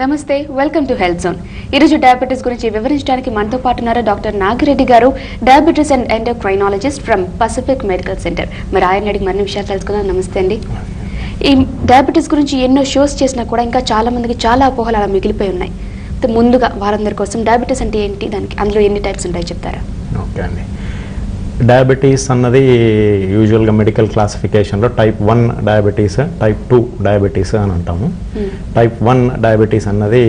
నమస్తే, welcome to health zone. ఈరోజు diabetes గురించి వివరించడానికి మనతో పాటు ఉన్నారు డాక్టర్ నాగిరెడ్డి గారు, diabetes and endocrinologist from Pacific medical centre. మరి ఆయన అడిగి మరిన్ని విషయాలు తెలుసుకుందాం. నమస్తే అండి. ఈ డయాబెటీస్ గురించి ఎన్నో షోస్ చేసినా కూడా ఇంకా చాలా మందికి చాలా అపోహలు అలా మిగిలిపోయి ఉన్నాయి. ముందుగా వారందరి కోసం డయాబెటీస్ అంటే ఏంటి, దానికి అందులో ఎన్ని టైప్స్ ఉంటాయి చెప్తారా? ఓకే అండి. డయాబెటీస్ అన్నది యూజువల్గా మెడికల్ క్లాసిఫికేషన్లో టైప్ 1 డయాబెటీస్, టైప్ 2 డయాబెటీస్ అని అంటాము. టైప్ 1 డయాబెటీస్ అన్నది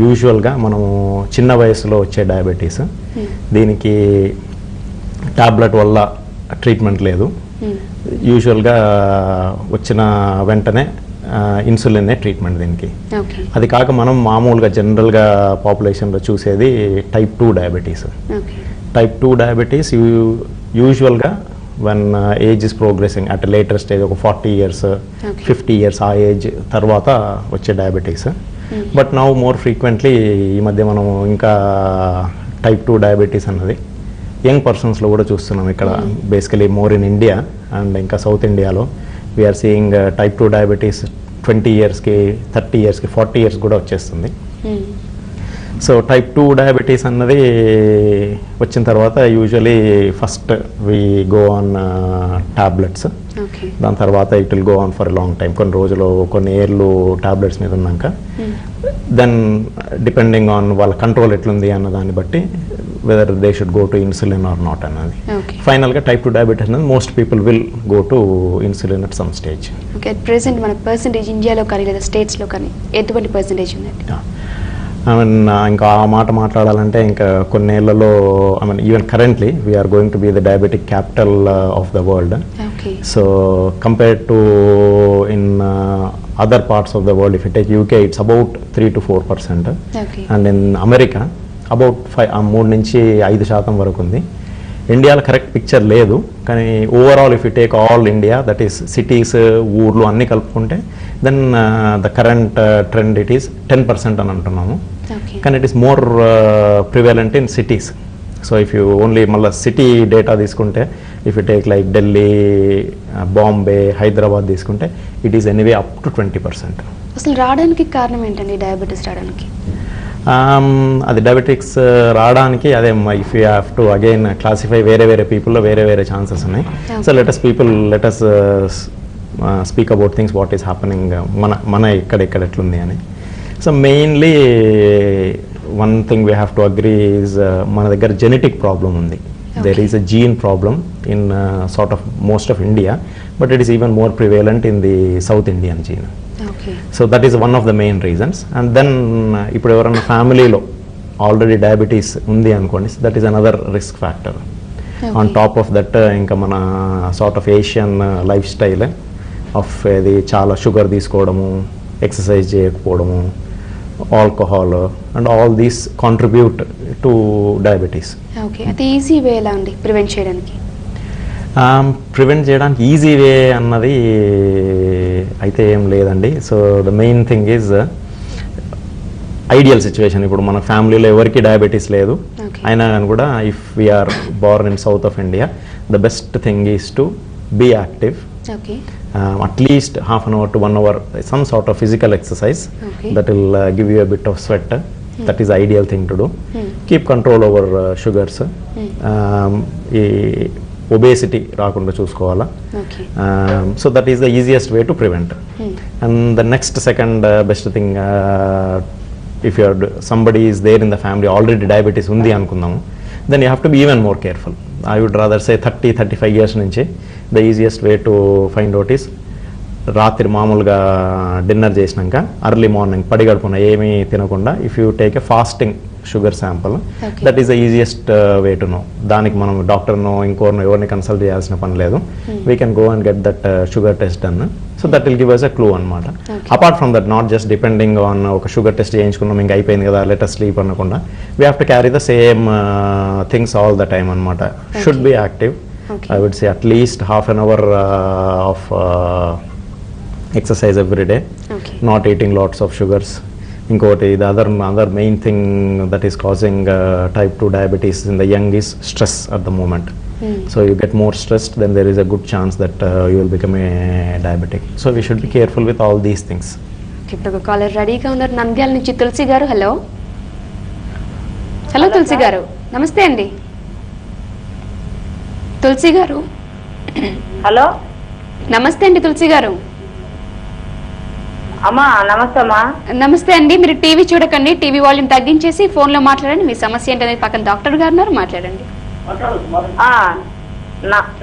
యూజువల్గా మనము చిన్న వయసులో వచ్చే డయాబెటీస్. దీనికి టాబ్లెట్ వల్ల ట్రీట్మెంట్ లేదు. యూజువల్గా వచ్చిన వెంటనే ఇన్సులిన్నే ట్రీట్మెంట్ దీనికి. అది కాక మనం మామూలుగా జనరల్గా పాపులేషన్లో చూసేది టైప్ 2 డయాబెటీస్. టైప్ 2 డయాబెటీస్ యూజువల్గా one age is progressing at later stage, ఒక 40 years 50 years ఆ ఏజ్ తర్వాత వచ్చే diabetes. But now more frequently ఈ మధ్య మనము ఇంకా టైప్ 2 డయాబెటీస్ అన్నది యంగ్ పర్సన్స్లో కూడా చూస్తున్నాం. ఇక్కడ basically more in India and ఇంకా సౌత్ ఇండియాలో వీఆర్ సీయింగ్ టైప్ 2 డయాబెటీస్ 20 yearsకి 30 yearsకి 40 years కూడా వచ్చేస్తుంది. సో టైప్ 2 డయాబెటీస్ అన్నది వచ్చిన తర్వాత usually first we go on tablets. దాని తర్వాత it will go on for long time, కొన్ని రోజులు కొన్ని ఏర్లు టాబ్లెట్స్ మీద ఉన్నాక దెన్ డిపెండింగ్ ఆన్ వాళ్ళ కంట్రోల్ ఎట్లుంది అన్న దాన్ని బట్టి whether they should go to insulin or not అన్నది. ఫైనల్గా టైప్ 2 డయాబెటీస్ అనేది most people will go to insulin at some stage. Okay, present మన పర్సంటేజ్ ఇండియాలో కానీ లేదా స్టేట్స్లో కానీ ఎటువంటి పర్సంటేజ్ ఉందండి? ఇంకా ఆ మాట మాట్లాడాలంటే ఇంకా కొన్నేళ్లలో even currently we're going to be the diabetic capital of the world. So compared to in other parts of the world, if you take UK it's about 3 to 4%, and in America about 3 నుంచి 5% వరకు ఉంది. ఇండియాలో correct picture లేదు, కానీ overall if you take all India, that is cities, ఊర్లు అన్నీ కలుపుకుంటే then the current trend it is 10% అని అంటున్నాము. కానీ it is more prevalent in cities. So if you only మళ్ళీ సిటీ డేటా తీసుకుంటే, if you take like Delhi, Bombay, Hyderabad తీసుకుంటే it is anyway up to 20%. అసలు రావడానికి కారణం ఏంటండి డయాబెటీస్ రావడానికి? అది డయాబెటిక్స్ రావడానికి అదే, if you have to again classify వేరే వేరే పీపుల్లో వేరే వేరే ఛాన్సెస్ ఉన్నాయి. So let us speak about things what is happening మన ఇక్కడ ఎట్లుంది అని. So mainly one thing we have to agree is మన దగ్గర జెనెటిక్ ప్రాబ్లం ఉంది. There is a gene problem in sort of most of India, but it is even more prevalent in the South Indian gene. So that is one of the main reasons. And then ఇప్పుడు ఎవరైనా ఫ్యామిలీలో already diabetes ఉంది అనుకోండి, that is another risk factor. On top of that ఇంకా మన sort of Asian life style of ఇది చాలా sugar తీసుకోవడము, ఎక్సర్సైజ్ చేయకపోవడము, alcohol and all these contribute to diabetes. Okay, అది ఈజీ వే ఎలా అండి ప్రివెంట్ చేయడానికి? ప్రివెంట్ చేయడానికి ఈజీ వే అన్నది అయితే ఏం లేదండి. So the main thing is ideal situation. ఇప్పుడు మన ఫ్యామిలీలో ఎవరికి డయాబెటీస్ లేదు అయినా కానీ కూడా if we are born in south of India, the best thing is to be active. At least half an hour to 1 hour, some sort of physical exercise that will give you a bit of sweat. That is the ideal thing to do. Keep control over sugars. Obesity రాకుండా చూసుకోవాలా. So that is the easiest way to prevent. And the next second best thing, if somebody is there in the family already diabetes ఉంది అనుకుందాము, then you have to be even more careful. I would rather say 30-35 years నుంచి the easiest way to find out is రాత్రి మామూలుగా dinner చేసినాక early morning పడిగడుపున ఏమీ తినకుండా if you take a fasting sugar sample, that is the easiest way to know. దానికి మనం డాక్టర్ను ఇంకోరిని ఎవరిని కన్సల్ట్ చేయాల్సిన పని లేదు. We can go and get that sugar test done. So that will give us a clue అనమాట. Apart from that, not just depending on ఒక షుగర్ టెస్ట్ చేయించుకున్నాం ఇంకా అయిపోయింది కదా లెట్ us స్లీప్ అనకుండా, we have to carry the same things all the time అనమాట. Should be active. I would say at least half an hour of exercise every day. Not eating lots of sugars. Inkoti, the other main thing that is causing type 2 diabetes in the young is stress at the moment. So you get more stressed, then there is a good chance that you will become a diabetic. So we should be careful with all these things. ఇప్పుడు ఒక caller రెడీగా ఉన్నారు నంద్యాల నుంచి తులసి గారు. Hello hello తులసి గారు, నమస్తే అండి. తులసి గారు హలో నమస్తే అండి. తులసి గారు అమ్మా నమస్తే అమ్మా. నమస్తే అండి. మీరు టీవీ చూడకండి, టీవీ వాల్యూమ్ తగ్గించేసి ఫోన్ లో మాట్లాడండి. మీ సమస్య ఏంటనేది పక్కన డాక్టర్ గారు ఉన్నారు, మాట్లాడండి.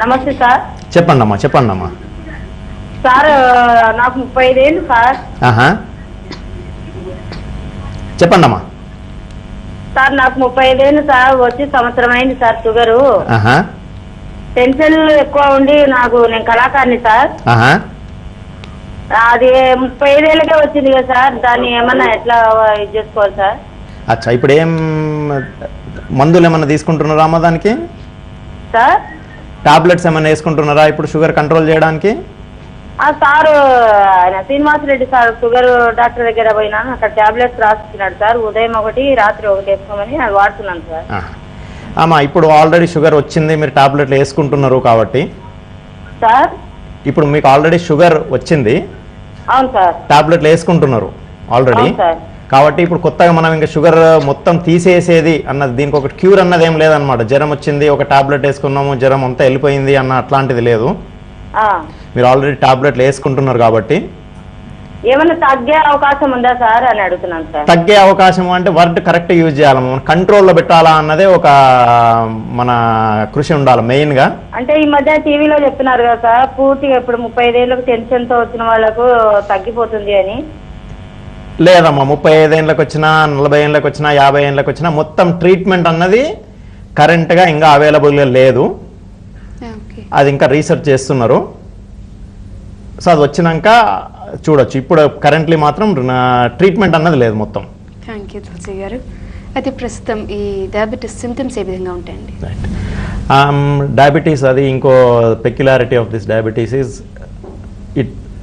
నమస్తే సార్. చెప్పండి అమ్మా. సార్ నాకు 35 ఏళ్ళు సార్. చెప్పండి అమ్మా. సార్ నాకు 35 ఏళ్ళు సార్, వచ్చి సంవత్సరం అయింది సార్. షుగరు టెన్షన్ ఎక్కువ ఉండి నేను కళాకారిని సార్. అది 35 ఏళ్ళకే వచ్చింది కదా సార్, దాన్ని ఏమన్నా ఎట్లా ఇది చేసుకోవాలి సార్? అచ్చా, ఇప్పుడు ఏం మందులు ఏమన్నా తీసుకుంటున్నారా అమ్మ దానికి? సార్ టాబ్లెట్స్ ఏమైనా వేసుకుంటున్నారా ఇప్పుడు షుగర్ కంట్రోల్ చేయడానికి? సార్ ఆయన Srinivas Reddy sir sugar doctor దగ్గర పోయినా, అక్కడ టాబ్లెట్స్ రాసిచ్చినాడు సార్. ఉదయం ఒకటి రాత్రి ఒకటి వేసుకోమని అది వాడుతున్నాను సార్. అమ్మా ఇప్పుడు ఆల్రెడీ షుగర్ వచ్చింది, మీరు టాబ్లెట్లు వేసుకుంటున్నారు కాబట్టి సార్. ఇప్పుడు మీకు ఆల్రెడీ షుగర్ వచ్చింది, అవును సార్. టాబ్లెట్లు వేసుకుంటున్నారు ఆల్రెడీ కాబట్టి ఇప్పుడు కొత్తగా మనం ఇంకా షుగర్ మొత్తం తీసేసేది అన్నది, దీనికి ఒక క్యూర్ అన్నది ఏం లేదనమాట. జ్వరం వచ్చింది, ఒక టాబ్లెట్ వేసుకున్నాము, జ్వరం అంతా వెళ్ళిపోయింది అన్న అట్లాంటిది లేదు. మీరు ఆల్రెడీ టాబ్లెట్లు వేసుకుంటున్నారు కాబట్టి ఏమైనా తగ్గే అవకాశం ఉందా సార్ అని అడుగుతున్నాను సార్. తగ్గే అవకాశం అంటే వర్డ్ కరెక్ట్ యూజ్ చేయాలి, మనం కంట్రోల్లో పెట్టాలా అన్నదే ఒక మన కృషి ఉండాలి మెయిన్ గా. అంటే ఈ మధ్య టీవీలో చెప్తున్నారు కదా సార్, పూర్తిగా ఇప్పుడు 35 ఏళ్ళకు టెన్షన్ తో వచ్చిన వాళ్ళకు తగ్గిపోతుంది అని. లేదమ్మా, 35 ఏళ్ళకి వచ్చినా, 40 ఏళ్ళకి వచ్చినా, 50 ఏళ్ళకి వచ్చినా మొత్తం ట్రీట్మెంట్ అన్నది కరెంట్ గా ఇంకా అవైలబుల్గా లేదు. అది ఇంకా రీసెర్చ్ చేస్తున్నారు. సో అది వచ్చినాక చూడొచ్చు. ఇప్పుడు కరెంట్లీ మాత్రం ట్రీట్మెంట్ అన్నది లేదు మొత్తం. థ్యాంక్ యూ తులసి గారు. అయితే ప్రస్తుతం ఈ డయాబెటీస్ సిమ్టమ్స్ ఏ విధంగా ఉంటాయండి? డయాబెటీస్ అది ఇంకో peculiarity of this diabetes is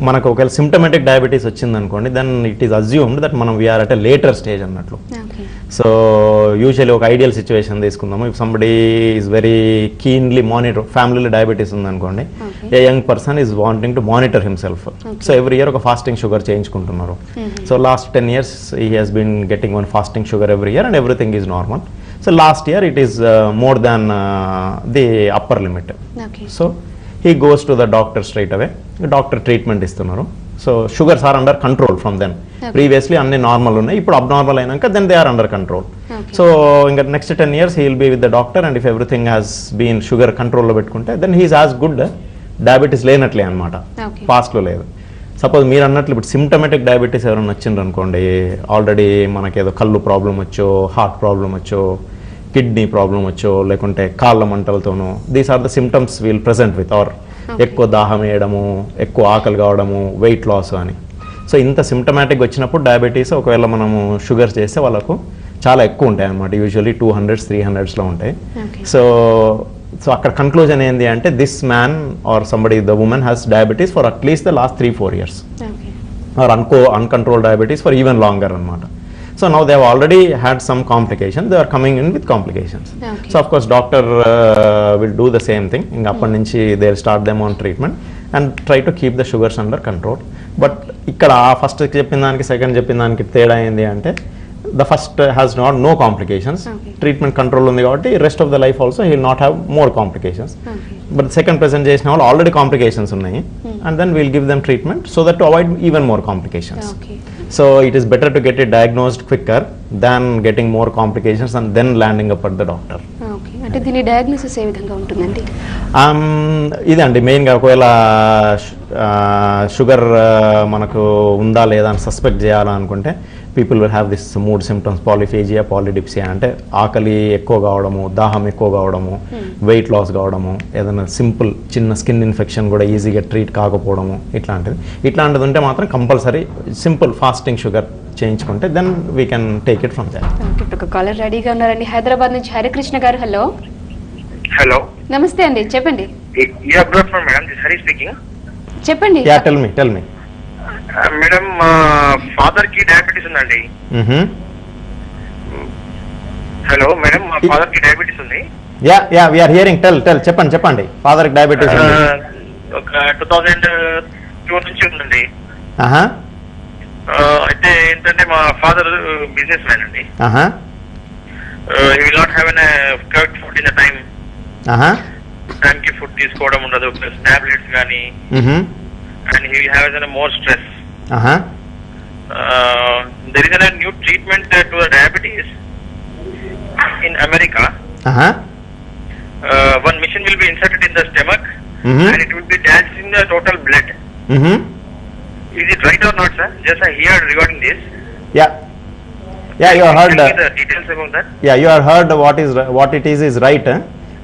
మనకు ఒకవేళ సిమ్టమేటిక్ డయాబెటీస్ వచ్చింది అనుకోండి, then it is assumed that మనం we're at a later stage అన్నట్లు. సో యూజువల్లీ ఒక ఐడియల్ సిచ్యువేషన్ తీసుకుందాము. If somebody is very keenly monitor, ఫ్యామిలీలో డయాబెటీస్ ఉందనుకోండి, a young person is wanting to monitor himself. So every year ఒక fasting sugar చేయించుకుంటున్నారు. So last 10 years he has been getting one fasting sugar every year and everything is normal. So last year it is more than the upper limit. So he goes to the doctor straight away. Doctor treatment ఇస్తున్నారు. So sugars are under control from then. ప్రీవియస్లీ అన్ని normal ఉన్నాయి, ఇప్పుడు abnormal అయినాక then they are under control. So ఇంకా next 10 years he will be with the doctor and if everything has been sugar కంట్రోల్లో పెట్టుకుంటే then he is as good diabetes లేనట్లే అనమాట, పాస్ట్లో లేదు. సపోజ్ మీరు అన్నట్లు ఇప్పుడు సిమ్టమేటిక్ డయాబెటీస్ ఎవరైనా వచ్చిండ్రు అనుకోండి, ఆల్రెడీ మనకేదో కళ్ళు ప్రాబ్లం వచ్చో, హార్ట్ ప్రాబ్లం వచ్చో, కిడ్నీ ప్రాబ్లం వచ్చో, లేకుంటే కాళ్ళ మంటలతోనో, these are the symptoms we'll present with. Or ఎక్కువ దాహం వేయడము, ఎక్కువ ఆకలి కావడము, వెయిట్ లాస్ అని. సో ఇంత సిమ్టమాటిక్ వచ్చినప్పుడు డయాబెటీస్ ఒకవేళ మనము షుగర్స్ చేస్తే వాళ్ళకు చాలా ఎక్కువ ఉంటాయి అన్నమాట. యూజువల్లీ 200s 300sలో ఉంటాయి. సో అక్కడ కన్క్లూజన్ ఏంటి అంటే this man or somebody the women has diabetes for at least the last 3-4 years or uncontrolled diabetes for even longer అనమాట. So now they have already had some complications, they are coming in with complications. So of course doctor will do the same thing. In appar nunchi they'll start them on treatment and try to keep the sugars under control. But ikkada first cheppina daniki second cheppina daniki teda endi ante the first has no complications. Treatment control undi kabatti rest of the life also he will not have more complications. But the second present chesina vallu already complications unnayi and then we'll give them treatment so that to avoid even more complications. So it is better to get it diagnosed quicker than getting more complications and then landing up at the doctor. Okay. అంటే దీని diagnosis ఏ విధంగా ఉంటుందండి? ఇదండి మెయిన్గా ఒకవేళ sugar మనకు ఉందా లేదా అని సస్పెక్ట్ చేయాలనుకుంటే పీపుల్ విల్ హ్యావ్ దిస్ మూడ్ సిమ్టమ్స్, పాలిఫేజియా, పాలిడిప్సియా అంటే ఆకలి ఎక్కువ కావడము, దాహం ఎక్కువ కావడము, వెయిట్ లాస్ కావడము, ఏదైనా సింపుల్ చిన్న స్కిన్ ఇన్ఫెక్షన్ కూడా ఈజీగా ట్రీట్ కాకపోవడము, ఇట్లాంటిది ఉంటే మాత్రం కంపల్సరీ సింపుల్ ఫాస్టింగ్ షుగర్ చేయించుకుంటే then we can take it from there. ఒక కాలర్ రెడీగా ఉన్నారండి హైదరాబాద్ నుంచి హరికృష్ణ గారు. హలో హలో నమస్తే అండి, చెప్పండి. Yeah good afternoon madam, this Hari speaking. చెప్పండి. యా టెల్ మీ మేడం, మా ఫాదర్ కి డయాబెటీస్ ఉందండి. హలో మేడం, మా ఫాదర్ కి డయాబెటీస్ ఉంది. Yeah we are hearing. చెప్పండి. ఫాదర్ కి డయాబెటీస్ ఉంది. ఒక 2002 నుంచి ఉందండి. అయితే ఏంటంటే మా ఫాదర్ బిజినెస్ మ్యాన్ అండి. He will not have a correct food in the time. టైంకి ఫుడ్ తీసుకోవడం ఉండదు, ప్లస్ టాబ్లెట్స్ కానీ, and he has more stress. There is a new treatment to the diabetes in America. One machine will be inserted in the stomach, and it will be dancing the total blood. Is it right or not, sir? Just I heard regarding this. Yeah, you have heard. The details about that. Yeah, you have heard what it is right.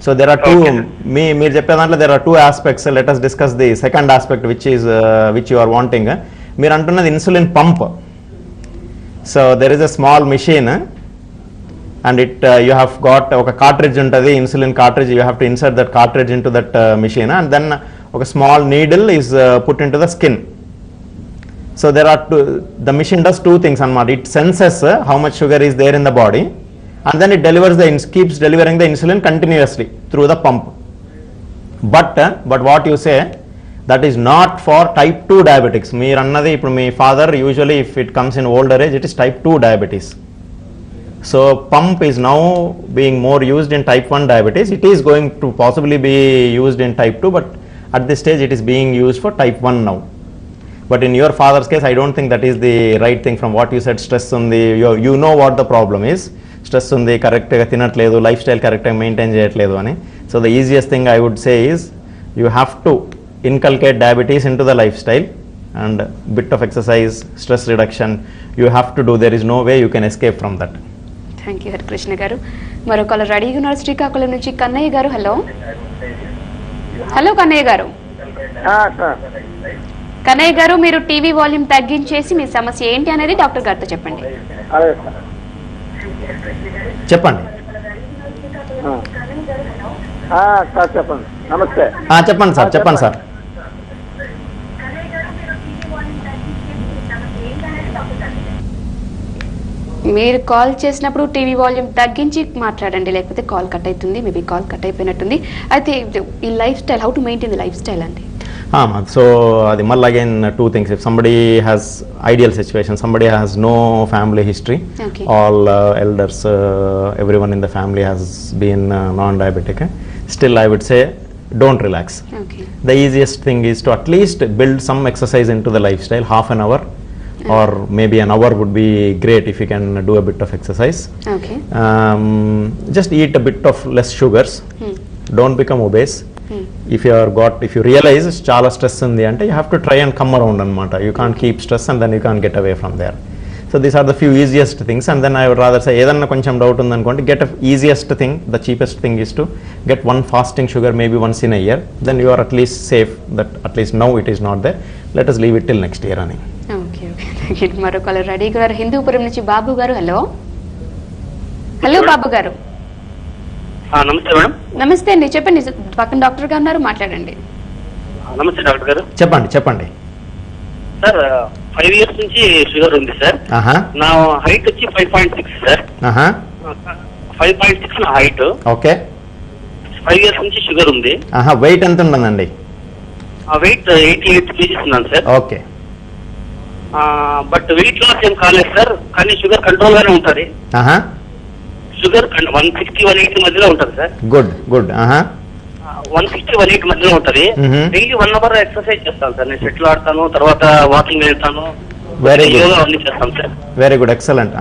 So there are two. మీరు చెప్పే దాంట్లో there are two aspects. Let us discuss the second aspect, which you are wanting. మీరు అంటున్నది insulin pump. So there is a small machine, and you have got ఒక cartridge ఉంటుంది, insulin cartridge. You have to insert that cartridge into that machine, and then ఒక small needle is put into the skin. So the machine does two things anamata. It senses how much sugar is there in the body, and then it keeps delivering the insulin continuously through the pump. But what you say, that is not for type 2 diabetics. Meer annadi ippudu mee father, usually if it comes in older age, it is type 2 diabetes. So pump is now being more used in type 1 diabetes. It is going to possibly be used in type 2, but at this stage it is being used for type 1 now. But in your father's case, I don't think that is the right thing. From what you said, stress undi, you know what the problem is. Stress undi, correct ga tinatledu, lifestyle correct ga maintain cheyatledu ani. So the easiest thing I would say is you have to inculcate diabetes into the lifestyle, and bit of exercise, stress reduction you have to do. There is no way you can escape from that. Thank you, Harikrishna garu. Maro caller ready uన్నారు శ్రీకాకుళం నుంచి కన్నయ్య గారు. Hello Kannayya గారు. కన్నయ్య గారు, మీరు TV volume తగ్గించేసి మీ సమస్య ఏంటి అనేది డాక్టర్ గారితో చెప్పండి. చెప్పండి. నమస్తే. చెప్పండి సార్. మీరు కాల్ చేసినప్పుడు టీవీ వాల్యూమ్ తగ్గించి మాట్లాడండి, లేకపోతే కాల్ కట్ అవుతుంది. మేబీ కాల్ కట్ అయిపోయినట్టుంది. అయితే ఈ life style, how to maintain the life style అండి. So adi malla again two things. If somebody has ideal situation, somebody has no family history, all elders, everyone in the family has been non-diabetic, still I would say don't relax. The easiest thing is to at least build some exercise into the lifestyle. Half an hour or maybe an hour would be great if you can do a bit of exercise. Just eat a bit of less sugars. Don't become obese. If you realize చాలా stress ఉంది అంటే you have to try and come around anamata. You can't keep stress and then you can't get away from there. So these are the few easiest things, and then I would rather say ఏదన్నా కొంచెం doubt ఉంది అనుకోండి, get a easiest thing. The cheapest thing is to get one fasting sugar maybe once in a year. Then you are at least safe that at least now it is not there. Let us leave it till next year ani. Okay. మరో caller ready గారు హిందూపురం నుంచి బాబు గారు. Hello బాబు గారు. నమస్తే madam. నమస్తే అండి, చెప్పండి. పక్కన డాక్టర్ గారు ఉన్నారు, మాట్లాడండి. నమస్తే డాక్టర్ గారు. చెప్పండి. సార్ 5 years నుంచి షుగర్ ఉంది సార్. నా హైట్ వచ్చి 5.6 సార్. 5.6 నా హైట్. ఓకే. 5 years నుంచి షుగర్ ఉంది. వెయిట్ ఎంత ఉందండి? వెయిట్ 88 kgs ఉన్నాను sir. Okay. But weight loss ఏం కాలేదు సార్, కానీ షుగర్ కంట్రోల్ గానే ఉంటుంది. షుగర్ 160-180 మధ్యలో ఉంటుంది సార్. గుడ్. 160-180 మధ్యలో ఉంటుంది. డైలీ 1 hour ఎక్సర్సైజ్ చేస్తాను సార్. నేను షటిల్ ఆడతాను, తర్వాత వాకింగ్ వెళ్తాను, యోగా అన్ని చేస్తాను sir. Very good, excellent.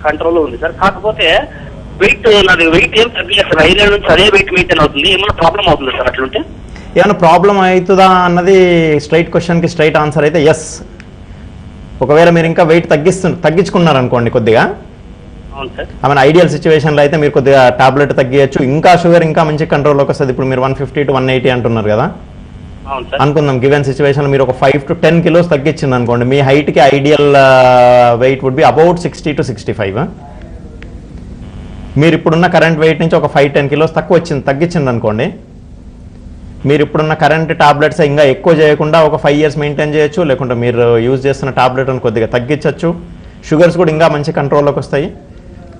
Control ఉంది సార్. కాకపోతే నాది వెయిట్ ఏం తగ్గలేదు సార్. 5 ఏళ్ళ నుంచి అదే వెయిట్ మెయింటైన్ అవుతుంది. ఏమైనా ప్రాబ్లం అవుతుంది సార్ అట్లుంటే? ఏమైనా ప్రాబ్లం అవుతుందా అన్నది స్ట్రైట్ క్వశ్చన్కి స్ట్రైట్ ఆన్సర్ అయితే ఎస్. ఒకవేళ మీరు ఇంకా వెయిట్ తగ్గించుకున్నారనుకోండి కొద్దిగా, ఐడియల్ సిచ్యువేషన్లో అయితే మీరు కొద్దిగా టాబ్లెట్ తగ్గించచ్చు, ఇంకా షుగర్ ఇంకా మంచి కంట్రోల్లోకి వస్తుంది. ఇప్పుడు మీరు 150 to 180 అంటున్నారు కదా, అనుకుందాం గివెన్ సిచ్యువేషన్ మీరు ఒక 5 to 10 kilos తగ్గించింది అనుకోండి, మీ హైట్కి ideal weight would be about 60 to 65. మీరు ఇప్పుడున్న కరెంట్ వెయిట్ నుంచి ఒక 5-10 kilos తగ్గించింది అనుకోండి, మీరు ఇప్పుడున్న కరెంట్ టాబ్లెట్స్ ఇంకా ఎక్కువ చేయకుండా ఒక 5 years మెయింటైన్ చేయొచ్చు, లేకుంటే మీరు యూజ్ చేస్తున్న టాబ్లెట్ని కొద్దిగా తగ్గించవచ్చు. షుగర్స్ కూడా ఇంకా మంచి కంట్రోల్లోకి వస్తాయి.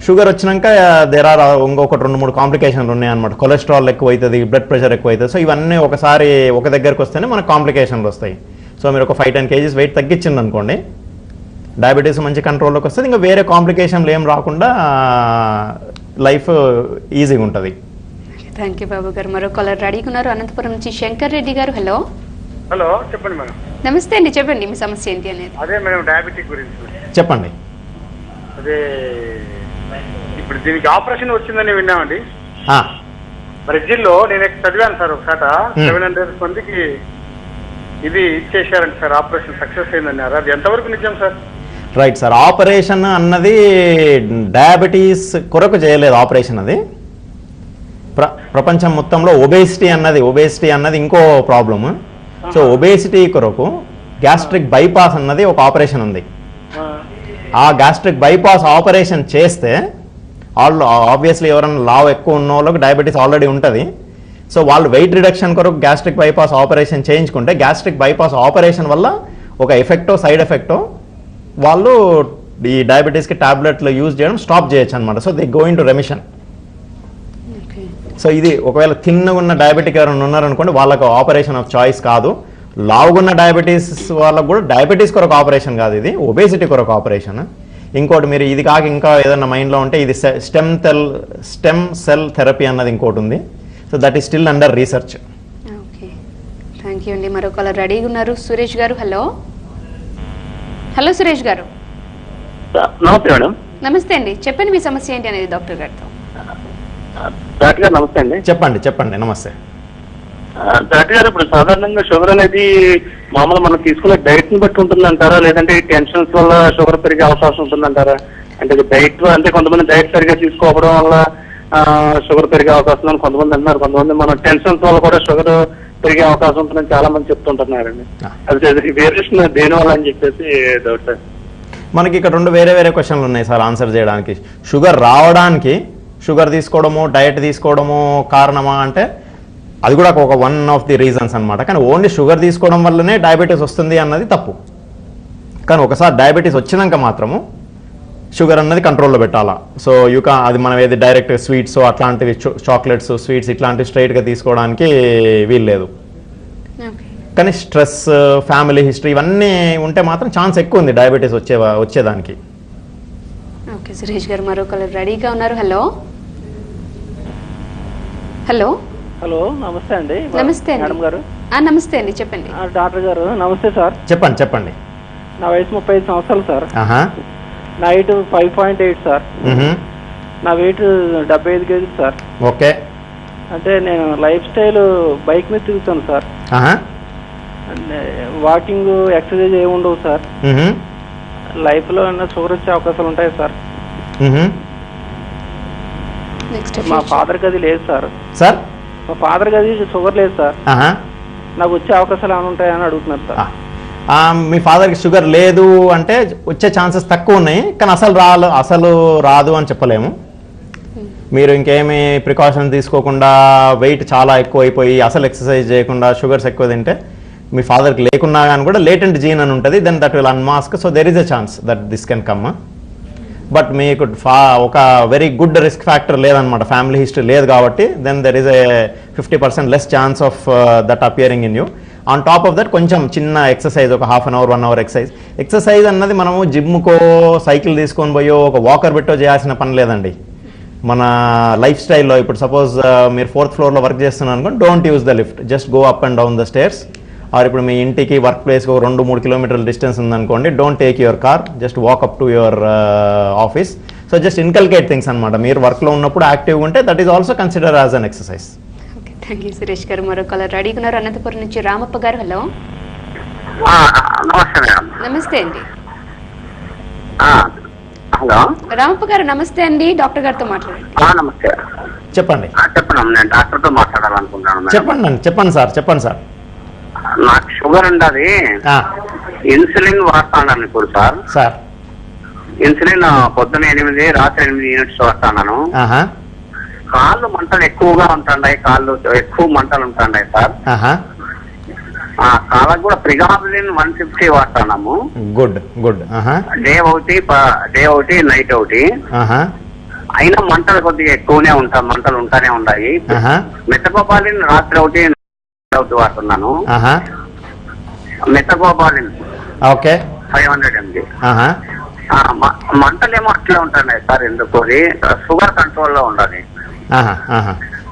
షుగర్ వచ్చినాక దేర్ ఆర్ ఇంకొక 2-3 కాంప్లికేషన్లు ఉన్నాయన్నమాట. కొలెస్ట్రాల్ ఎక్కువ అవుతుంది, బ్లడ్ ప్రెషర్ ఎక్కువ అవుతుంది. సో ఇవన్నీ ఒకసారి ఒక దగ్గరకు వస్తేనే మనకు కాంప్లికేషన్లు వస్తాయి. సో మీరు ఒక 5-10 kgs వెయిట్ తగ్గించింది అనుకోండి, డయాబెటీస్ మంచి కంట్రోల్లోకి వస్తుంది, ఇంకా వేరే కాంప్లికేషన్లు ఏం రాకుండా లైఫ్ ఈజీగా ఉంటుంది. థ్యాంక్ యూ బాబు గారు. మరో కాలర్ రెడీగా ఉన్నారు అనంతపురం నుంచి శంకర్ రెడ్డి గారు. హలో హలో, చెప్పండి మేడం. నమస్తే అండి, చెప్పండి మీ సమస్య ఏంటి అనేది. అదే మేడం, డయాబెటిక్ గురించి. చెప్పండి. అదే ఇప్పుడు దీనికి ఆపరేషన్ వచ్చిందని విన్నామండి. బ్రెజిల్లో నేను చదివాను సార్ ఒకసాట 700 మందికి ఇది ఇచ్చేసారండి సార్, ఆపరేషన్ సక్సెస్ అయిందన్నారు. అది ఎంతవరకు నిజం సార్? రైట్ సార్, ఆపరేషన్ అన్నది డయాబెటీస్ కొరకు చేయలేదు. ఆపరేషన్ అది ప్రపంచం మొత్తంలో ఒబేసిటీ అన్నది ఇంకో ప్రాబ్లమ్. సో ఒబేసిటీ కొరకు గ్యాస్ట్రిక్ బైపాస్ అన్నది ఒక ఆపరేషన్ ఉంది. ఆ గ్యాస్ట్రిక్ బైపాస్ ఆపరేషన్ చేస్తే ఆబ్వియస్లీ ఎవరైనా లావు ఎక్కువ ఉన్న వాళ్ళకి డయాబెటీస్ ఆల్రెడీ ఉంటుంది. సో వాళ్ళు వెయిట్ రిడక్షన్ కొరకు గ్యాస్ట్రిక్ బైపాస్ ఆపరేషన్ చేయించుకుంటే గ్యాస్ట్రిక్ బైపాస్ ఆపరేషన్ వల్ల ఒక ఎఫెక్టో సైడ్ ఎఫెక్టో వాళ్ళు ఈ డయాబెటీస్కి టాబ్లెట్లు యూజ్ చేయడం స్టాప్ చేయొచ్చు అనమాట. So they go in to remission. So ఇది ఒకవేళ థిన్గా ఉన్న డయాబెటిక్ ఎవరైనా ఉన్నారనుకోండి, వాళ్ళకు ఆపరేషన్ ఆఫ్ చాయిస్ కాదు. లావుగున్న డయాబెటీస్ వాళ్ళకు కూడా డయాబెటీస్ కొరకు ఆపరేషన్ కాదు, ఇది ఒబేసిటీ కొరకు ఆపరేషన్. ఇంకోటి మీరు ఇది కాక ఇంకా ఏదైనా మైండ్లో ఉంటే ఇది స్టెమ్ సెల్ థెరపీ అన్నది ఇంకోటి ఉంది. So that is still under research. Okay, thank you అండి. మరో కాలర్ రెడీగా ఉన్నారు సురేష్ గారు. హలో హలో సురేష్ గారు. నమస్తే మేడం. నమస్తే అండి, చెప్పండి మీ సమస్య ఏంటి అనేది డాక్టర్ గారితో. డాక్టర్ గారు నమస్తే అండి. చెప్పండి. నమస్తే డాక్టర్ గారు, ఇప్పుడు సాధారణంగా షుగర్ అనేది మామూలు మనం తీసుకునే డైట్ ని బట్టి ఉంటుందంటారా, లేదంటే టెన్షన్స్ వల్ల షుగర్ పెరిగే అవకాశం ఉంటుందంటారా? అంటే డైట్ అంటే కొంతమంది డైట్ సరిగా తీసుకోవడం వల్ల షుగర్ పెరిగే అవకాశం అని కొంతమంది అంటున్నారు, కొంతమంది మనం టెన్షన్స్ వల్ల కూడా షుగర్ పెరిగే అవకాశం ఉంటుందని చాలా మంది చెప్తుంటున్నారండి. అది వేరియేషన్ దేని వల్ల అని చెప్పేసి డౌట్ సార్. మనకి ఇక్కడ రెండు వేరే క్వశ్చన్లు ఉన్నాయి సార్ ఆన్సర్ చేయడానికి. షుగర్ రావడానికి షుగర్ తీసుకోవడము డయట్ తీసుకోవడము కారణమా అంటే అది కూడా ఒక వన్ ఆఫ్ ది రీజన్స్ అనమాట. కానీ ఓన్లీ షుగర్ తీసుకోవడం వల్లనే డయాబెటీస్ వస్తుంది అన్నది తప్పు. కానీ ఒకసారి డయాబెటీస్ వచ్చినాక మాత్రము షుగర్ అన్నది కంట్రోల్లో పెట్టాలా. సో అది మనం ఏది డైరెక్ట్ స్వీట్స్ అట్లాంటివి చాక్లెట్స్ స్వీట్స్ ఇట్లాంటివి స్ట్రైట్గా తీసుకోవడానికి వీల్లేదు. కానీ స్ట్రెస్ ఫ్యామిలీ హిస్టరీ ఇవన్నీ ఉంటే మాత్రం ఛాన్స్ ఎక్కువ ఉంది డయాబెటీస్ వచ్చేదానికి. ఓకే సురేష్ గారు, మరో కాలర్ రెడీగా ఉన్నారు. హలో హలో హలో, నమస్తే అండి. నమస్తే మేడం గారు. నమస్తే అండి, చెప్పండి. డాక్టర్ గారు నమస్తే సార్. చెప్పండి. నా వయసు 35 సంవత్సరాలు సార్. నా హైట్ 5.8 సార్. నా వెయిట్ 75 కేజీలు సార్. ఓకే. అంటే నేను లైఫ్ స్టైల్ బైక్ మీద తిరుగుతాను సార్. వాకింగ్ ఎక్సర్సైజ్ ఏమి ఉండవు సార్. లైఫ్ లో షుగర్ వచ్చే అవకాశాలు ఉంటాయి సార్. మా ఫాదర్ గది లేదు సార్. మా ఫాదర్ గది షుగర్ లేదు సార్. నాకు వచ్చే అవకాశాలు ఏమైనా ఉంటాయని అడుగుతున్నారు సార్. మీ ఫాదర్కి షుగర్ లేదు అంటే వచ్చే ఛాన్సెస్ తక్కువ ఉన్నాయి, కానీ అసలు రాదు అని చెప్పలేము. మీరు ఇంకేమి ప్రికాషన్ తీసుకోకుండా వెయిట్ చాలా ఎక్కువ అయిపోయి అసలు ఎక్సర్సైజ్ చేయకుండా షుగర్స్ ఎక్కువ తింటే మీ ఫాదర్కి లేకున్నా కానీ కూడా లేటెంట్ జీన్ అని ఉంటుంది, then that will unmask. So there is a chance that this can come. But మీకు ఒక వెరీ గుడ్ రిస్క్ ఫ్యాక్టర్ లేదనమాట, ఫ్యామిలీ హిస్టరీ లేదు కాబట్టి then there is a 50% less chance of that appearing in you. On top of that కొంచెం చిన్న exercise, ఒక half an hour 1 hour exercise అన్నది మనము జిమ్కో సైకిల్ తీసుకొని పోయో ఒక వాకర్ పెట్టో చేయాల్సిన పని లేదండి. మన లైఫ్ స్టైల్లో ఇప్పుడు సపోజ్ మీరు 4th ఫ్లోర్లో వర్క్ చేస్తున్నారు అనుకోండి, don't use the lift, just go up and down the stairs. Or ఇప్పుడు మీ ఇంటికి వర్క్ ప్లేస్కి 2-3 కిలోమీటర్ల డిస్టెన్స్ ఉందనుకోండి, don't take your car, just walk up to your office. So just inculcate things అనమాట. మీరు వర్క్లో ఉన్నప్పుడు యాక్టివ్గా ఉంటే that is also consider as an exercise. Okay, thank you Suresh గారు. మరో కాలర్ రెడీగా ఉన్నారు అనంతపురం నుంచి రామప్ప గారు. హలో నమస్తే మేడం. నమస్తే అండి. హలో రామప్ప గారు నమస్తే అండి, డాక్టర్ గారితో మాట్లాడండి. నమస్తే. చెప్పండి. నేను డాక్టర్తో మాట్లాడాలనుకుంటున్నాను. చెప్పండి సార్. నాకు షుగర్ ఉండదు, ఇన్సులిన్ వాడుతున్నాను ఇప్పుడు సార్. ఇన్సులిన్ పొద్దున 8 రాత్రి 8 యూనిట్స్ వాడుతున్నాను. కాళ్ళు మంటలు ఎక్కువగా ఉంటున్నాయి, కాళ్ళు ఎక్కువ మంటలు ఉంటున్నాయి సార్. కాళ్ళకు కూడా ప్రిగాబ్లిన్ 150 వాడుతున్నాము. గుడ్. డే ఒకటి నైట్ ఒకటి. అయినా మంటలు కొద్దిగా ఎక్కువనే ఉంటాయి, మంటలు ఉంటానే ఉన్నాయి. మెటకోబాలిన్ రాత్రి ఒకటి వాడుతున్నాను. మెటకోబాలిన్ 500 mg. మంటలేమో అట్లా ఉంటున్నాయి సార్, ఎందుకు షుగర్ కంట్రోల్లో ఉండాలి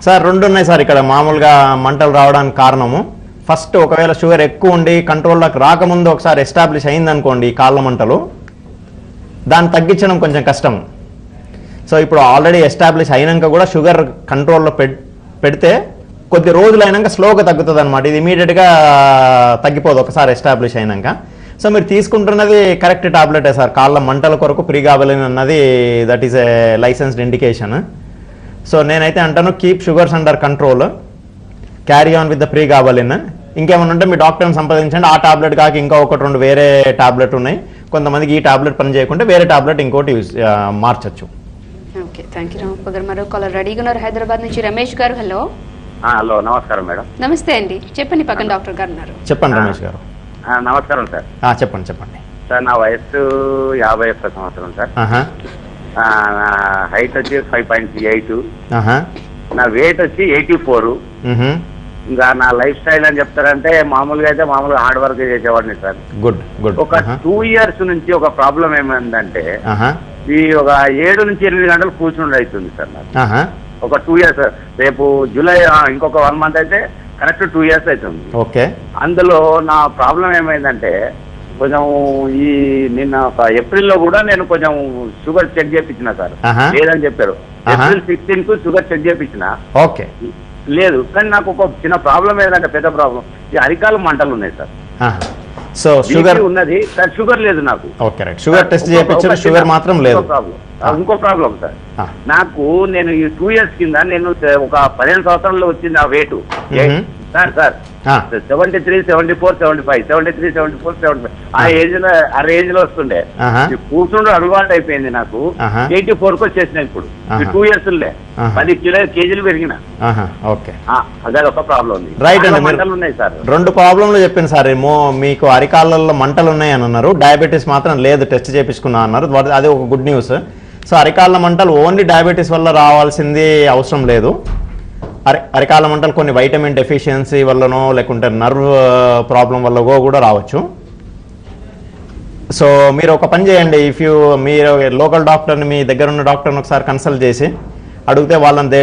సార్. రెండు ఉన్నాయి సార్ ఇక్కడ మామూలుగా మంటలు రావడానికి కారణము. ఫస్ట్ ఒకవేళ షుగర్ ఎక్కువ ఉండి కంట్రోల్లోకి రాకముందు ఒకసారి ఎస్టాబ్లిష్ అయిందనుకోండి కాళ్ళ మంటలు, దాన్ని తగ్గించడం కొంచెం కష్టం. సో ఇప్పుడు ఆల్రెడీ ఎస్టాబ్లిష్ అయినాక కూడా షుగర్ కంట్రోల్లో పెడితే కొద్ది రోజులు అయినాక స్లోగా తగ్గుతుంది అనమాట. ఇది ఇమీడియట్గా తగ్గిపోదు ఒకసారి ఎస్టాబ్లిష్ అయినాక. సో మీరు తీసుకుంటున్నది కరెక్ట్ టాబ్లెటే సార్. కాళ్ళ మంటల కొరకు ప్రీగాబలిన్ అన్నది that is a licensed indication. So నేనైతే అంటాను keep sugars under control, carry on with the pregabalin. ఇంకేమైనా ఉంటే మీ డాక్టర్ని సంప్రదించండి. ఆ టాబ్లెట్ కాక ఇంకా ఒకటి రెండు వేరే టాబ్లెట్ ఉన్నాయి. కొంతమందికి ఈ టాబ్లెట్ పని చేయకుంటే వేరే టాబ్లెట్ ఇంకోటి మార్చచ్చు. ఓకే, థ్యాంక్ యూ రామప్ప గారు. మరో కాలర్ రెడీగా ఉన్నారు హైదరాబాద్ నుంచి. రమేష్ గారు, హలో. హలో, నమస్కారం మేడం. నమస్తే అండి, చెప్పండి. పక్కన డాక్టర్ గారు ఉన్నారు. చెప్పండి రమేష్ గారు. నమస్కారం సార్. చెప్పండి సార్. నా వయస్సు 51 సంవత్సరం సార్. నా హైట్ వచ్చి 5.8, నా వెయిట్ వచ్చి 84. ఇంకా నా లైఫ్ స్టైల్ అని చెప్తారంటే మామూలుగా హార్డ్ వర్క్ చేసేవాడిని సార్. ఒక 2 years నుంచి ఒక ప్రాబ్లం ఏమైందంటే ఈ ఒక 7 నుంచి 8 గంటలు కూర్చుని అవుతుంది సార్ నాకు. ఒక 2 years, రేపు జూలై ఇంకొక 1 month అయితే కరెక్ట్ 2 years అవుతుంది. ఓకే. అందులో నా ప్రాబ్లం ఏమైందంటే కొంచెం ఈ నిన్న ఒక ఏప్రిల్లో కూడా నేను కొంచెం షుగర్ చెక్ చేయించిన సార్. లేదని చెప్పారు. April 16 షుగర్ చెక్ చేయించిన. ఓకే. లేదు, కానీ నాకు ఒక చిన్న ప్రాబ్లం ఏంటంటే పెద్ద ప్రాబ్లం, ఈ అరికాలు మంటలు ఉన్నాయి సార్. సో షుగర్ ఉన్నది సార్, షుగర్ లేదు నాకు. Okay, right. షుగర్ టెస్ట్ చేయించారు, షుగర్ మాత్రం లేదు. ఇంకో ప్రాబ్లం సార్, నాకు నేను ఈ 2 years కింద నేను ఒక 15 సంవత్సరాల్లో వచ్చింది ఆ వెయిట్ సార్ 73, 74, 75, 73, 74, 75 ఆ రేంజ్ లో వస్తుండే. కూర్చుండే అలవాటు అయిపోయింది నాకు. 84కి వచ్చేసిన ఇప్పుడు. ఈ 2 years 10 kgs పెరిగిన. అదే ఒక ప్రాబ్లం ఉంది. రైట్ అండి, మంటలు ఉన్నాయి సార్. 2 ప్రాబ్లంలు చెప్పాను సార్. మీకు అరికాళ్ళల్లో మంటలు ఉన్నాయి అని అన్నారు, డయాబెటీస్ మాత్రం లేదు, టెస్ట్ చేయించుకున్నా అన్నారు. అది ఒక గుడ్ న్యూస్. సో అరికాళ్ళ మంటలు ఓన్లీ డయాబెటీస్ వల్ల రావాల్సింది అవసరం లేదు. అరికాళ్ళ మంటలు కొన్ని వైటమిన్ డెఫిషియన్సీ వల్లనో లేకుంటే నర్వ్ ప్రాబ్లం వల్ల కూడా రావచ్చు. సో మీరు ఒక పని చేయండి, మీరు లోకల్ డాక్టర్ని, మీ దగ్గర ఉన్న డాక్టర్ని ఒకసారి కన్సల్ట్ చేసి అడిగితే వాళ్ళని దే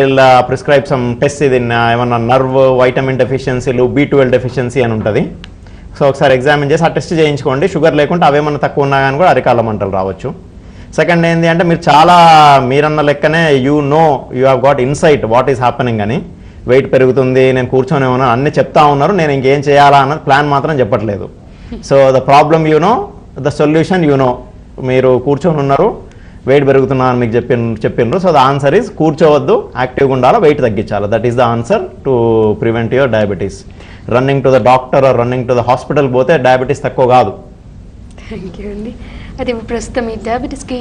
ప్రిస్క్రైబ్ సమ్ టెస్ట్. ఇది ఏమన్నా నర్వ్ వైటమిన్ డెఫిషియన్సీలు, B12 డెఫిషియన్సీ అని ఉంటుంది. సో ఒకసారి ఎగ్జామిన్ చేసి ఆ టెస్ట్ చేయించుకోండి. షుగర్ లేకుంటే అవేమన్నా తక్కువ ఉన్నా కానీ కూడా అరికాళ్ళ మంటలు రావచ్చు. సెకండ్ ఏంటి అంటే మీరన్న లెక్కనే you have got insight what is happening అని. వెయిట్ పెరుగుతుంది, నేను కూర్చొని ఉన్నాను అన్నీ చెప్తా ఉన్నారు, నేను ఇంకేం చేయాలా అన్నది ప్లాన్ మాత్రం చెప్పట్లేదు. So the problem the solution మీరు కూర్చొని ఉన్నారు, వెయిట్ పెరుగుతున్నా అని మీకు చెప్పిండ్రు. సో ద ఆన్సర్ ఈజ్ కూర్చోవద్దు, యాక్టివ్గా ఉండాలి, వెయిట్ తగ్గించాలి. That is the answer to prevent your diabetes. Running to the doctor or running to the hospital పోతే డయాబెటీస్ తక్కువ కాదు. థ్యాంక్ యూ అండి. అయితే ప్రస్తుతం ఈ డయాబెటీస్కి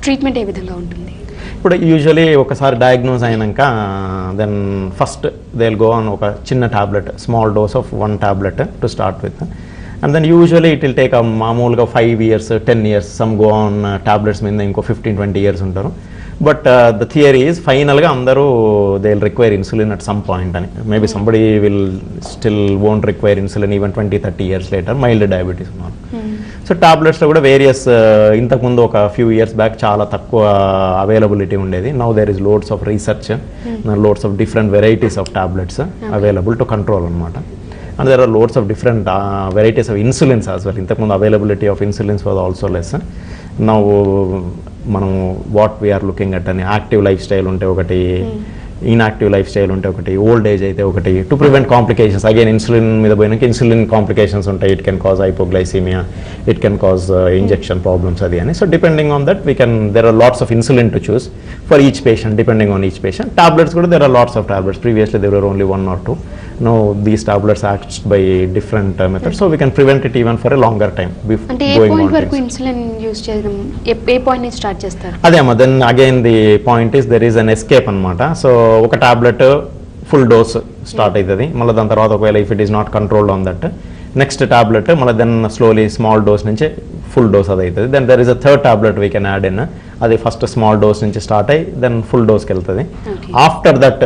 ట్రీట్మెంట్ ఏ విధంగా ఉంటుంది? ఇప్పుడు యూజువలీ ఒకసారి డయాగ్నోజ్ అయినాక then first they will go on ఒక చిన్న tablet, small dose of 1 tablet to start with. And then usually it will take మామూలుగా 5 years, 10 years, some go on tablets మీద ఇంకో 15-20 years ఉంటారు. బట్ ద థియరీ ఈజ్ ఫైనల్గా అందరూ they will require insulin at some point అని. Maybe somebody will still won't require insulin even 20-30 years later, mild diabetes ఉన్నారు. So టాబ్లెట్స్లో కూడా various, ఇంతకుముందు ఒక ఫ్యూ ఇయర్స్ బ్యాక్ చాలా తక్కువ అవైలబిలిటీ ఉండేది. Now there is loads of research, loads of different varieties of tablets available to control అనమాట. And there are loads of different varieties of insulins as well. ఇంతకుముందు availability of insulins was also less. Now మనం what we're looking at అని active life style ఉంటే ఒకటి, inactive life style ఉంటే ఒకటి, old age అయితే ఒకటి, to prevent complications. Again insulin మీద పోయినాక ఇన్సులిన్ కాంప్లికేషన్స్ ఉంటాయి. It can cause hypoglycaemia, it can cause injection problems అది అని. So depending on that there are lots of insulin to choose for each patient, depending on each patient. Tablets కూడా there are lots of tablets. Previously there were only 1 or 2. Now these tablets act by different methods, so we can prevent it even for a longer time before అంటే ఏ point వరకు insulin use చేయడం, ఏ point నుంచి start చేస్తారు? అదే అమ్మా, then again the point is there is an escape అనమాట. సో ఒక టాబ్లెట్ ఫుల్ డోస్ స్టార్ట్ అవుతుంది, మళ్ళీ దాని తర్వాత ఒకవేళ if it is not controlled on that next tablet మళ్ళీ దెన్ స్లోలీ స్మాల్ డోస్ నుంచి ఫుల్ డోస్ అది అవుతుంది. Then there is a third tablet we can add in. అది ఫస్ట్ స్మాల్ డోస్ నుంచి స్టార్ట్ అయ్యి దెన్ ఫుల్ డోస్కి వెళ్తుంది. After that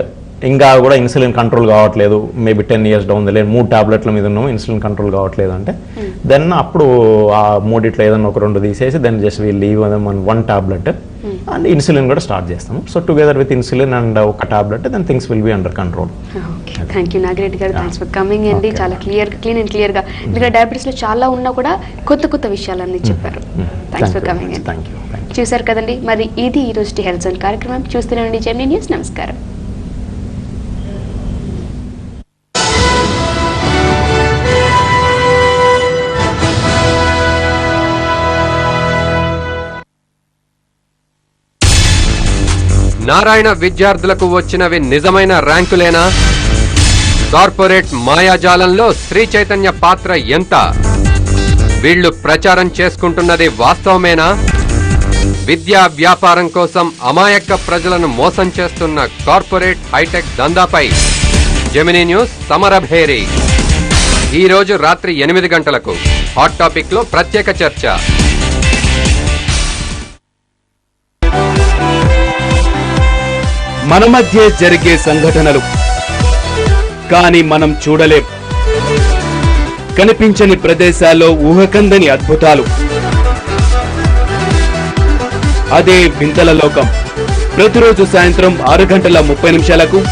ఇంకా కూడా ఇన్సులిన్ కంట్రోల్ కావట్లేదు, maybe 10 years down the line 3 టాబ్లెట్ల మీద ఉన్నాము, ఇన్సులిన్ కంట్రోల్ కావట్లేదు అంటే దెన్ అప్పుడు ఆ మూడిట్లో ఏదన్నా ఒక 2 తీసేసి then just we'll leave 1 tablet and insulin కూడా స్టార్ట్ చేస్తాము. So together with insulin and ఒక tablet then things will be under control. Thank you Nagireddy garu, thanks for coming అండి. చాలా క్లీన్ అండ్ క్లియర్గా ఎందుకంటే డయాబెటీస్లో చాలా ఉన్నా కూడా కొత్త విషయాలన్నీ చెప్పారు. థ్యాంక్స్ ఫర్ కమింగ్ అండి. Thank you. చూసారు కదండి, మరి ఇది ఈ రోజు హెల్త్ జోన్ కార్యక్రమం. చూస్తున్నాండి జెమినీ న్యూస్. నమస్కారం. నారాయణ విద్యార్థులకు వచ్చినవి నిజమైన ర్యాంకులేనా? కార్పొరేట్ మాయాజాలంలో శ్రీ చైతన్య పాత్ర ఎంత? వీళ్లు ప్రచారం చేసుకుంటున్నది వాస్తవమేనా? విద్యా వ్యాపారం కోసం అమాయక ప్రజలను మోసం చేస్తున్న కార్పొరేట్ హైటెక్ దందాపై జెమినీ న్యూస్ సమరభేరి. ఈ రోజు రాత్రి 8 గంటలకు హాట్ టాపిక్ లో ప్రత్యేక చర్చ. మన మధ్య జరిగే సంఘటనలు కానీ మనం చూడలేం. కనిపించని ప్రదేశాల్లో ఊహకందని అద్భుతాలు. అదే వింతల లోకం. ప్రతిరోజు సాయంత్రం 6:30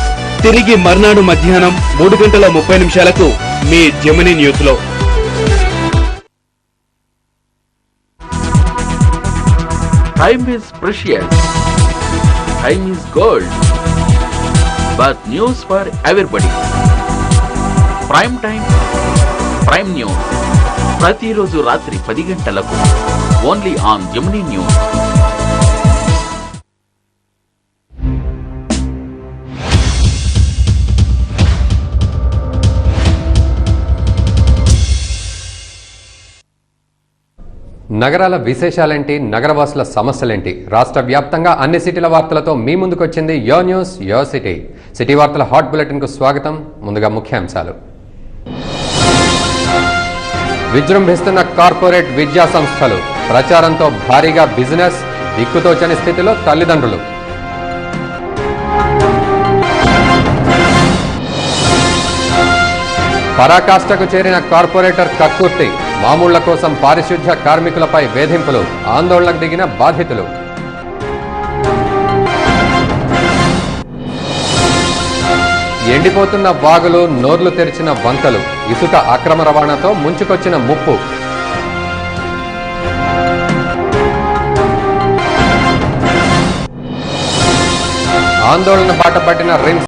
తిరిగి మర్నాడు మధ్యాహ్నం 3:30 మీ జెమినీ న్యూస్ లో. Time is precious. Time is gold. But news for everybody. Prime time, prime news. ప్రతిరోజు రాత్రి 10 గంటలకు ఓన్లీ ఆన్ జెమినీ న్యూస్. నగరాల విశేషాలేంటి, నగరవాసుల సమస్యలేంటి, రాష్ట్ర వ్యాప్తంగా అన్ని సిటీల వార్తలతో మీ ముందుకొచ్చింది యో న్యూస్ యో సిటీ. సిటీ వార్తల హాట్ బులెటిన్ కు స్వాగతం. ముందుగా ముఖ్యాంశాలు. విజృంభిస్తున్న కార్పొరేట్ విద్యా సంస్థలు, ప్రచారంతో భారీగా బిజినెస్, దిక్కుతోచని స్థితిలో తల్లిదండ్రులు. పరాకాష్ఠకు చేరిన కార్పొరేటర్ కక్కుర్తి, మామూళ్ల కోసం పారిశుధ్య కార్మికులపై వేధింపులు, ఆందోళనకు దిగిన బాధితులు. ఎండిపోతున్న వాగులు, నోర్లు తెరిచిన వంకలు, ఇసుక అక్రమ రవాణాతో ముంచుకొచ్చిన ముప్పు. ఆందోళన బాట పట్టిన రిమ్స్